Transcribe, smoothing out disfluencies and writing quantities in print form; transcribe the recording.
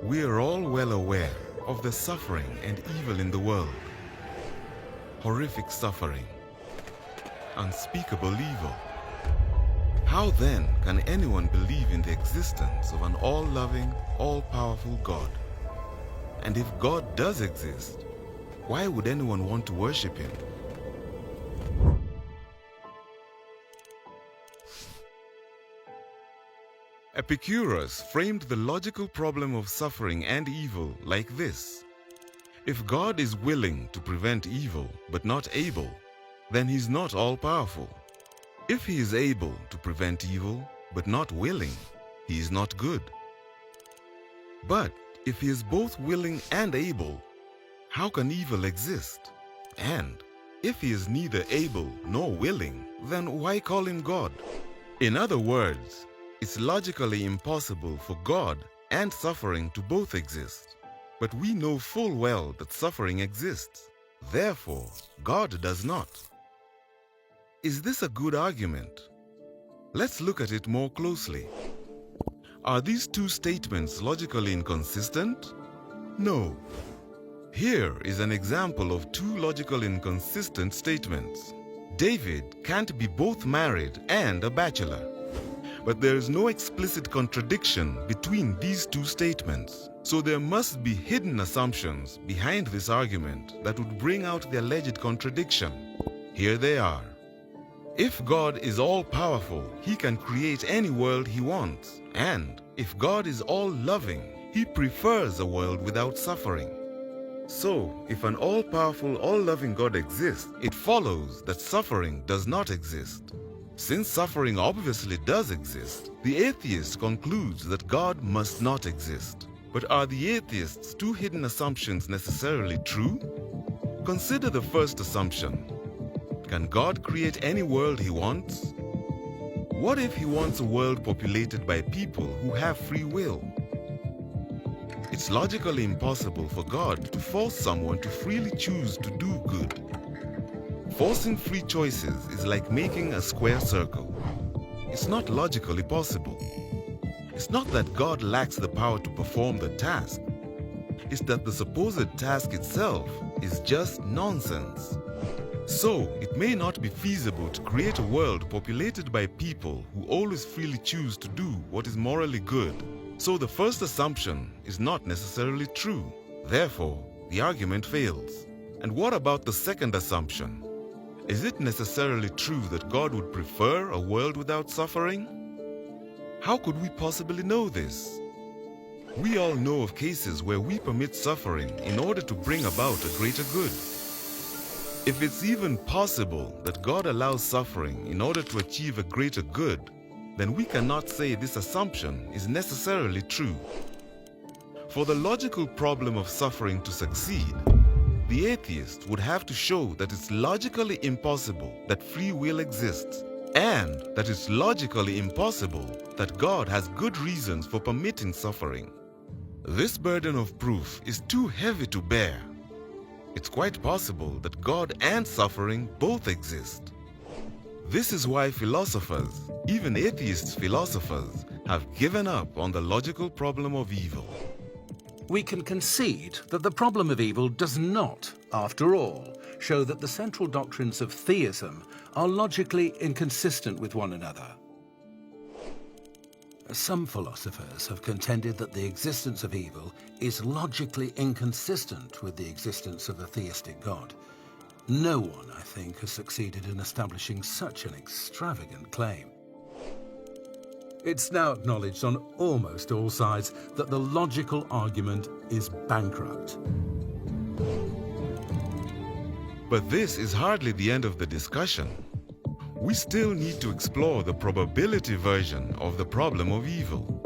We are all well aware of the suffering and evil in the world. Horrific suffering, unspeakable evil. How then can anyone believe in the existence of an all-loving, all-powerful God? And if God does exist, why would anyone want to worship Him? Epicurus framed the logical problem of suffering and evil like this. If God is willing to prevent evil but not able, then He is not all-powerful. If He is able to prevent evil but not willing, He is not good. But if He is both willing and able, how can evil exist? And if He is neither able nor willing, then why call Him God? In other words, it's logically impossible for God and suffering to both exist. But we know full well that suffering exists. Therefore, God does not. Is this a good argument? Let's look at it more closely. Are these two statements logically inconsistent? No. Here is an example of two logical inconsistent statements. David can't be both married and a bachelor. But there is no explicit contradiction between these two statements. So there must be hidden assumptions behind this argument that would bring out the alleged contradiction. Here they are. If God is all-powerful, He can create any world He wants. And if God is all-loving, He prefers a world without suffering. So, if an all-powerful, all-loving God exists, it follows that suffering does not exist. Since suffering obviously does exist, the atheist concludes that God must not exist. But are the atheist's two hidden assumptions necessarily true? Consider the first assumption. Can God create any world He wants? What if He wants a world populated by people who have free will? It's logically impossible for God to force someone to freely choose to do good. Forcing free choices is like making a square circle. It's not logically possible. It's not that God lacks the power to perform the task. It's that the supposed task itself is just nonsense. So, it may not be feasible to create a world populated by people who always freely choose to do what is morally good. So the first assumption is not necessarily true. Therefore, the argument fails. And what about the second assumption? Is it necessarily true that God would prefer a world without suffering? How could we possibly know this? We all know of cases where we permit suffering in order to bring about a greater good. If it's even possible that God allows suffering in order to achieve a greater good, then we cannot say this assumption is necessarily true. For the logical problem of suffering to succeed, the atheist would have to show that it's logically impossible that free will exists, and that it's logically impossible that God has good reasons for permitting suffering. This burden of proof is too heavy to bear. It's quite possible that God and suffering both exist. This is why philosophers, even atheist philosophers, have given up on the logical problem of evil. We can concede that the problem of evil does not, after all, show that the central doctrines of theism are logically inconsistent with one another. Some philosophers have contended that the existence of evil is logically inconsistent with the existence of a theistic God. No one, I think, has succeeded in establishing such an extravagant claim. It's now acknowledged on almost all sides that the logical argument is bankrupt. But this is hardly the end of the discussion. We still need to explore the probability version of the problem of evil.